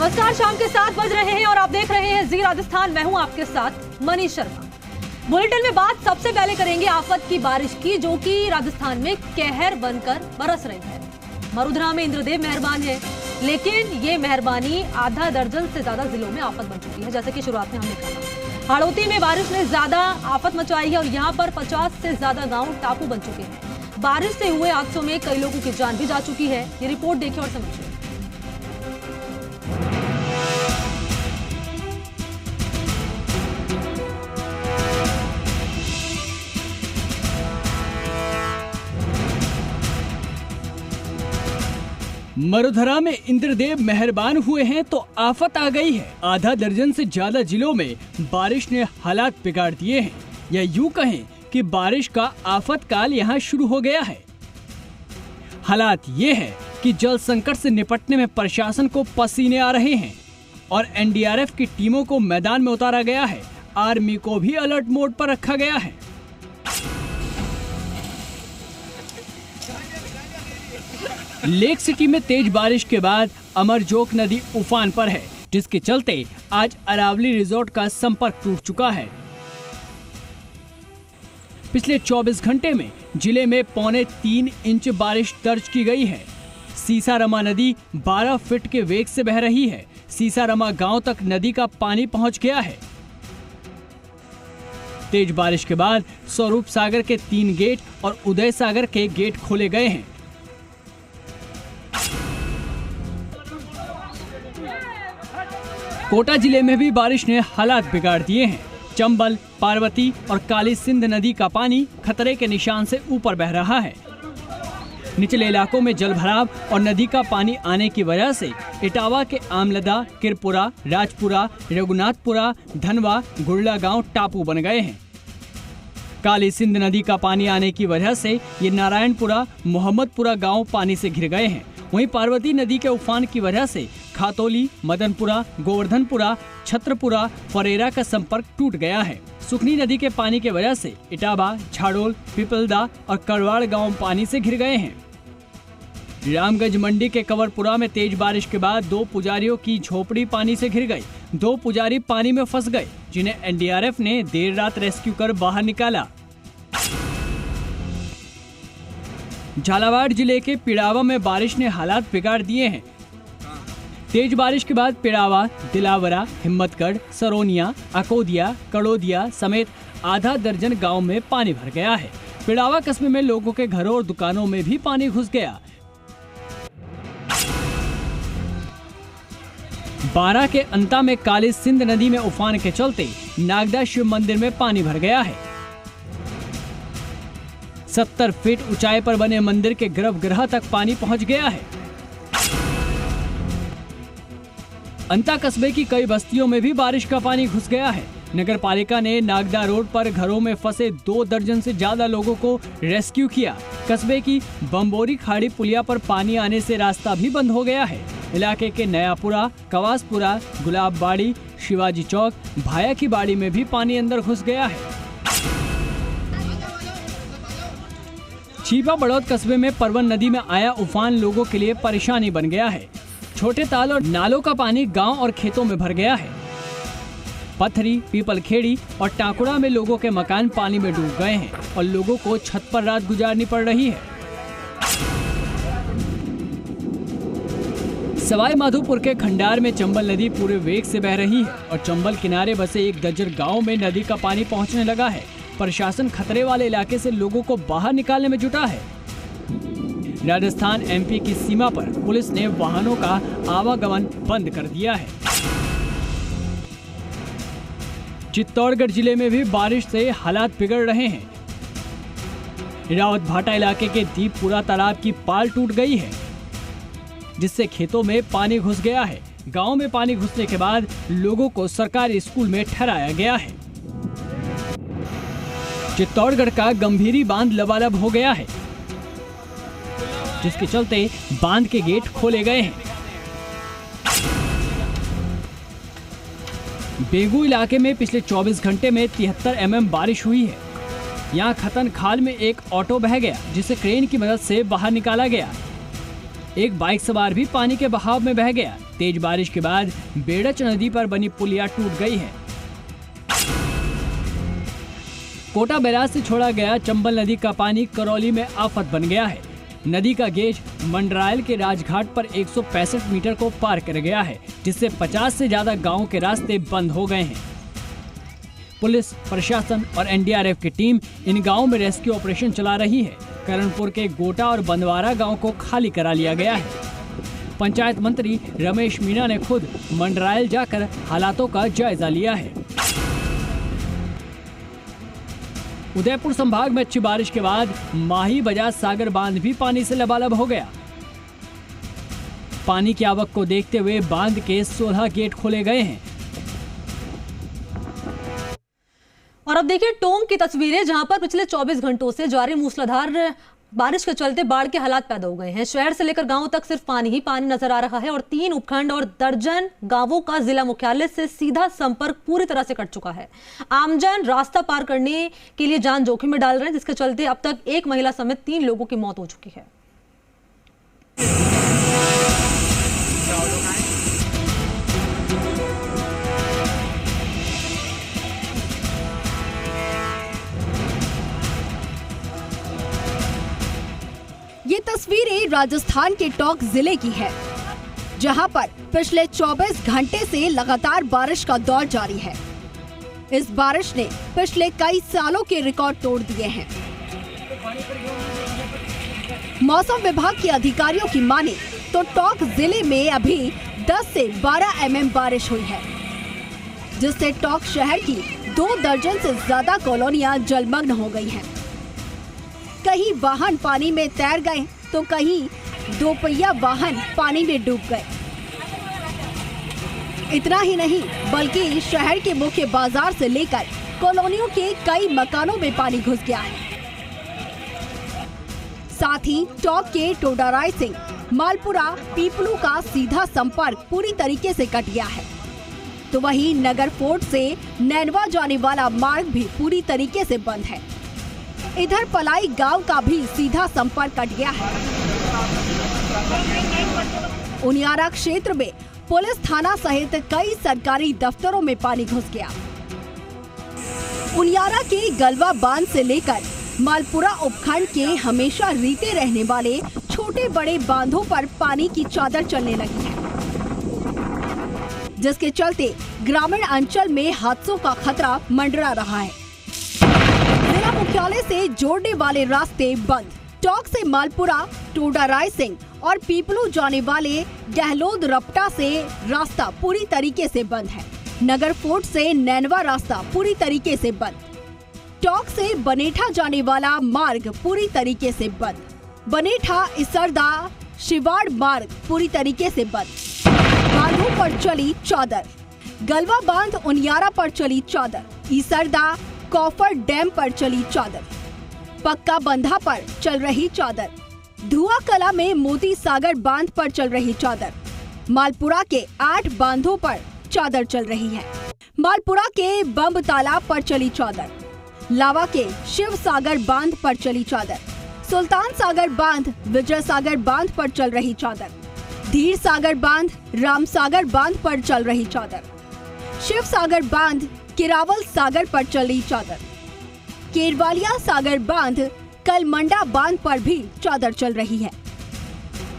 नमस्कार, शाम के 7 बज रहे हैं और आप देख रहे हैं जी राजस्थान। मैं हूं आपके साथ मनीष शर्मा। बुलेटिन में बात सबसे पहले करेंगे आफत की बारिश की, जो कि राजस्थान में कहर बनकर बरस रही है। मरुधरा में इंद्रदेव मेहरबान है, लेकिन ये मेहरबानी आधा दर्जन से ज्यादा जिलों में आफत बन चुकी है। जैसे कि शुरुआत में हमने कहा, हाड़ौती में बारिश ने ज्यादा आफत मचाई है और यहाँ पर 50 से ज्यादा गाँव टापू बन चुके हैं। बारिश से हुए हादसों में कई लोगों की जान भी जा चुकी है। ये रिपोर्ट देखिए और समझिए। मरुधरा में इंद्रदेव मेहरबान हुए हैं तो आफत आ गई है। आधा दर्जन से ज्यादा जिलों में बारिश ने हालात बिगाड़ दिए हैं, या यूं कहें कि बारिश का आफत काल यहां शुरू हो गया है। हालात ये है कि जल संकट से निपटने में प्रशासन को पसीने आ रहे हैं और एनडीआरएफ की टीमों को मैदान में उतारा गया है। आर्मी को भी अलर्ट मोड पर रखा गया है। लेक सिटी में तेज बारिश के बाद अमरजोक नदी उफान पर है, जिसके चलते आज अरावली रिजॉर्ट का संपर्क टूट चुका है। पिछले 24 घंटे में जिले में 3.25 इंच बारिश दर्ज की गई है। सीसारमा नदी 12 फीट के वेग से बह रही है। सीसारमा गांव तक नदी का पानी पहुंच गया है। तेज बारिश के बाद स्वरूप सागर के 3 गेट और उदय सागर के गेट खोले गए हैं। कोटा जिले में भी बारिश ने हालात बिगाड़ दिए हैं। चंबल, पार्वती और काली सिंध नदी का पानी खतरे के निशान से ऊपर बह रहा है। निचले इलाकों में जलभराव और नदी का पानी आने की वजह से इटावा के आमलदा, किरपुरा, राजपुरा, रघुनाथपुरा, धनवा, गुड़ला गांव टापू बन गए हैं। काली सिंध नदी का पानी आने की वजह से ये नारायणपुरा, मोहम्मदपुरा गांव पानी से घिर गए हैं। वहीं पार्वती नदी के उफान की वजह से खातौली, मदनपुरा, गोवर्धनपुरा, छत्रपुरा, फरेरा का संपर्क टूट गया है। सुखनी नदी के पानी के वजह से इटावा, झाड़ोल, पिपलदा और करवाड़ गांव पानी से घिर गए हैं। रामगंज मंडी के कंवरपुरा में तेज बारिश के बाद 2 पुजारियों की झोपड़ी पानी से घिर गई। 2 पुजारी पानी में फंस गए, जिन्हें एनडीआरएफ ने देर रात रेस्क्यू कर बाहर निकाला। झालावाड़ जिले के पिड़ावा में बारिश ने हालात बिगाड़ दिए हैं। तेज बारिश के बाद पिड़ावा, दिलावरा, हिम्मतगढ़, सरोनिया, अकोदिया, कड़ोदिया समेत आधा दर्जन गांव में पानी भर गया है। पिड़ावा कस्बे में लोगों के घरों और दुकानों में भी पानी घुस गया। 12 के अंता में काली सिंध नदी में उफान के चलते नागदा शिव मंदिर में पानी भर गया है। 70 फीट ऊंचाई पर बने मंदिर के गर्भगृह तक पानी पहुंच गया है। अंता कस्बे की कई बस्तियों में भी बारिश का पानी घुस गया है। नगर पालिका ने नागदा रोड पर घरों में फंसे 2 दर्जन से ज्यादा लोगों को रेस्क्यू किया। कस्बे की बम्बोरी खाड़ी पुलिया पर पानी आने से रास्ता भी बंद हो गया है। इलाके के नयापुरा, कवासपुरा, गुलाब बाड़ी, शिवाजी चौक, भाया की बाड़ी में भी पानी अंदर घुस गया है। छीपा बड़ौद कस्बे में परवन नदी में आया उफान लोगों के लिए परेशानी बन गया है। छोटे ताल और नालों का पानी गांव और खेतों में भर गया है। पथरी, पीपलखेड़ी और टाकुड़ा में लोगों के मकान पानी में डूब गए हैं और लोगों को छत पर रात गुजारनी पड़ रही है। सवाई माधोपुर के खंडार में चंबल नदी पूरे वेग से बह रही है और चंबल किनारे बसे 1 दर्जन गाँव में नदी का पानी पहुँचने लगा है। प्रशासन खतरे वाले इलाके से लोगों को बाहर निकालने में जुटा है। राजस्थान एमपी की सीमा पर पुलिस ने वाहनों का आवागमन बंद कर दिया है। चित्तौड़गढ़ जिले में भी बारिश से हालात बिगड़ रहे हैं। रावत भाटा इलाके के दीपपुरा तालाब की पाल टूट गई है, जिससे खेतों में पानी घुस गया है। गांव में पानी घुसने के बाद लोगों को सरकारी स्कूल में ठहराया गया है। चित्तौड़गढ़ का गंभीरी बांध लबालब हो गया है, जिसके चलते बांध के गेट खोले गए हैं। बेगू इलाके में पिछले 24 घंटे में 73 mm बारिश हुई है। यहाँ खतन खाल में एक ऑटो बह गया, जिसे क्रेन की मदद से बाहर निकाला गया। एक बाइक सवार भी पानी के बहाव में बह गया। तेज बारिश के बाद बेड़च नदी पर बनी पुलिया टूट गई है। कोटा बैराज से छोड़ा गया चंबल नदी का पानी करौली में आफत बन गया है। नदी का गेज मंडरायल के राजघाट पर 165 मीटर को पार कर गया है, जिससे 50 से ज्यादा गांवों के रास्ते बंद हो गए हैं। पुलिस प्रशासन और एनडीआरएफ की टीम इन गांवों में रेस्क्यू ऑपरेशन चला रही है। करणपुर के गोटा और बंदवारा गांव को खाली करा लिया गया है। पंचायत मंत्री रमेश मीणा ने खुद मंडरायल जाकर हालातों का जायजा लिया है। उदयपुर संभाग में अच्छी बारिश के बाद माही बजाज सागर बांध भी पानी से लबालब हो गया। पानी की आवक को देखते हुए बांध के 16 गेट खोले गए हैं। और अब देखिए टोंक की तस्वीरें, जहां पर पिछले 24 घंटों से जारी मूसलाधार बारिश के चलते बाढ़ के हालात पैदा हो गए हैं। शहर से लेकर गांवों तक सिर्फ पानी ही पानी नजर आ रहा है और 3 उपखंड और दर्जन गांवों का जिला मुख्यालय से सीधा संपर्क पूरी तरह से कट चुका है। आमजन रास्ता पार करने के लिए जान जोखिम में डाल रहे हैं, जिसके चलते अब तक एक महिला समेत 3 लोगों की मौत हो चुकी है। ये तस्वीरें राजस्थान के टोंक जिले की है, जहां पर पिछले 24 घंटे से लगातार बारिश का दौर जारी है। इस बारिश ने पिछले कई सालों के रिकॉर्ड तोड़ दिए हैं। मौसम विभाग के अधिकारियों की माने तो टोंक जिले में अभी 10 से 12 mm बारिश हुई है, जिससे टोंक शहर की 2 दर्जन से ज्यादा कॉलोनियां जलमग्न हो गई हैं। कहीं वाहन पानी में तैर गए तो कहीं 2 पहिया वाहन पानी में डूब गए। इतना ही नहीं बल्कि शहर के मुख्य बाजार से लेकर कॉलोनियों के कई मकानों में पानी घुस गया है। साथ ही टोंक के टोडाराय सिंह मालपुरा पीपलू का सीधा संपर्क पूरी तरीके से कट गया है, तो वहीं नगर फोर्ट से नैनवा जाने वाला मार्ग भी पूरी तरीके से बंद है। इधर पलाई गांव का भी सीधा संपर्क कट गया है। उनियारा क्षेत्र में पुलिस थाना सहित कई सरकारी दफ्तरों में पानी घुस गया। उनियारा के गलवा बांध से लेकर मालपुरा उपखंड के हमेशा रीते रहने वाले छोटे बड़े बांधों पर पानी की चादर चलने लगी है, जिसके चलते ग्रामीण अंचल में हादसों का खतरा मंडरा रहा है। जिला मुख्यालय से जोड़ने वाले रास्ते बंद। टोंक से मालपुरा, टोडाराय सिंह और पीपलू जाने वाले गहलोद रपटा से रास्ता पूरी तरीके से बंद है। नगर फोर्ट से नैनवा रास्ता पूरी तरीके से बंद। टोंक से बनेठा जाने वाला मार्ग पूरी तरीके से बंद। बनेठा इसरदा शिवाड़ मार्ग पूरी तरीके से बंद। बांधों पर चली चादर। गलवा बांध उनियारा पर चली चादर। इसरदा कॉफर डैम पर चली चादर। पक्का बंधा पर चल रही चादर। धुआ कला में मोती सागर बांध पर चल रही चादर। मालपुरा के 8 बांधों पर चादर चल रही है। मालपुरा के बम्ब तालाब पर चली चादर। लावा के शिव सागर बांध पर चली चादर। सुल्तान सागर बांध, विजय सागर बांध पर चल रही चादर। धीर सागर बांध, राम सागर बांध पर चल रही चादर। शिव सागर बांध, किरावल सागर पर चली चादर। केरवालिया सागर बांध, कलमंडा बांध पर भी चादर चल रही है।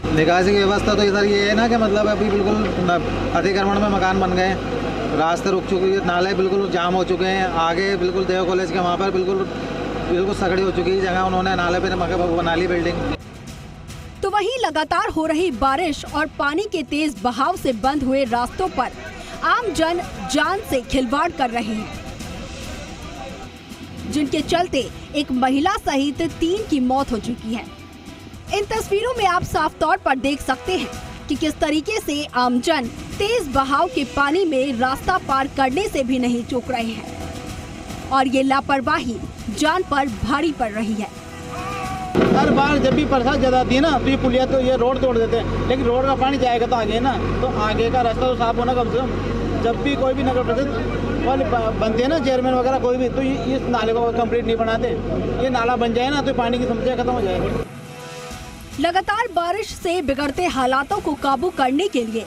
निकासी की व्यवस्था तो इधर ये है ना कि मतलब अभी बिल्कुल अतिक्रमण में मकान बन गए, रास्ते रुक चुके हैं, नाले बिल्कुल जाम हो चुके हैं। आगे बिल्कुल देव कॉलेज के वहाँ पर बिल्कुल सकड़ी हो चुकी है जगह, उन्होंने नाले पे बना ली बिल्डिंग। तो वहीं लगातार हो रही बारिश और पानी के तेज बहाव से बंद हुए रास्तों पर आम जन जान से खिलवाड़ कर रहे हैं, जिनके चलते एक महिला सहित 3 की मौत हो चुकी है। इन तस्वीरों में आप साफ तौर पर देख सकते हैं कि किस तरीके से आमजन तेज बहाव के पानी में रास्ता पार करने से भी नहीं चूक रहे हैं और ये लापरवाही जान पर भारी पड़ रही है। हर बार जब भी बरसात ज्यादा आती है ना तो ये पुलिया तो ये रोड तोड़ देते हैं, लेकिन रोड का पानी जाएगा तो आगे ना, तो आगे का रास्ता तो साफ होना कम से कम। जब भी कोई भी नगर परिषद वाले बनते हैं ना, चेयरमैन वगैरह कोई भी, तो ये इस नाले को कंप्लीट नहीं बनाते। ये नाला बन जाए ना तो पानी की समस्या खत्म हो जाएगी। लगातार बारिश से बिगड़ते हालातों को काबू करने के लिए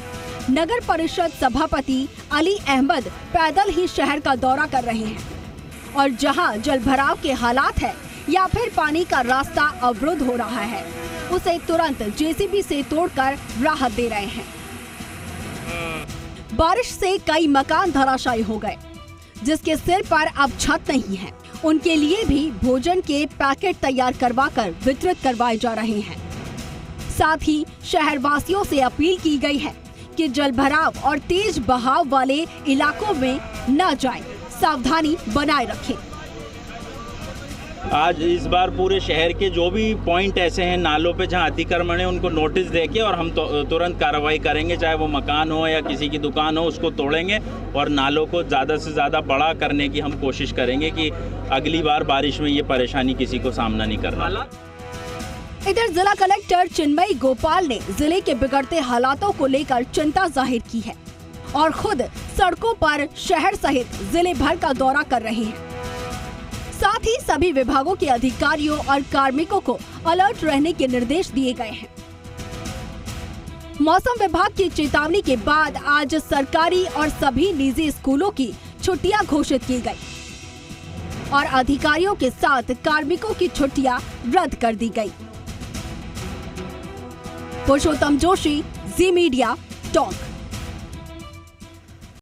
नगर परिषद सभापति अली अहमद पैदल ही शहर का दौरा कर रहे हैं और जहां जलभराव के हालात है या फिर पानी का रास्ता अवरुद्ध हो रहा है, उसे तुरंत जेसीबी से तोड़कर राहत दे रहे हैं। बारिश से कई मकान धराशायी हो गए, जिसके सिर पर अब छत नहीं है। उनके लिए भी भोजन के पैकेट तैयार करवाकर वितरित करवाए जा रहे हैं। साथ ही शहर वासियों से अपील की गई है कि जलभराव और तेज बहाव वाले इलाकों में न जाएं, सावधानी बनाए रखें। आज इस बार पूरे शहर के जो भी पॉइंट ऐसे हैं नालों पे जहां अतिक्रमण है, उनको नोटिस देके और हम तुरंत कार्रवाई करेंगे, चाहे वो मकान हो या किसी की दुकान हो, उसको तोड़ेंगे और नालों को ज़्यादा से ज़्यादा बड़ा करने की हम कोशिश करेंगे कि अगली बार बारिश में ये परेशानी किसी को सामना नहीं करना। इधर जिला कलेक्टर चिन्मयी गोपाल ने जिले के बिगड़ते हालातों को लेकर चिंता जाहिर की है और खुद सड़कों पर शहर सहित जिले भर का दौरा कर रहे हैं। साथ ही सभी विभागों के अधिकारियों और कार्मिकों को अलर्ट रहने के निर्देश दिए गए हैं। मौसम विभाग की चेतावनी के बाद आज सरकारी और सभी निजी स्कूलों की छुट्टियां घोषित की गई और अधिकारियों के साथ कार्मिकों की छुट्टियां रद्द कर दी गई। पुरुषोत्तम जोशी, जी मीडिया, टॉक।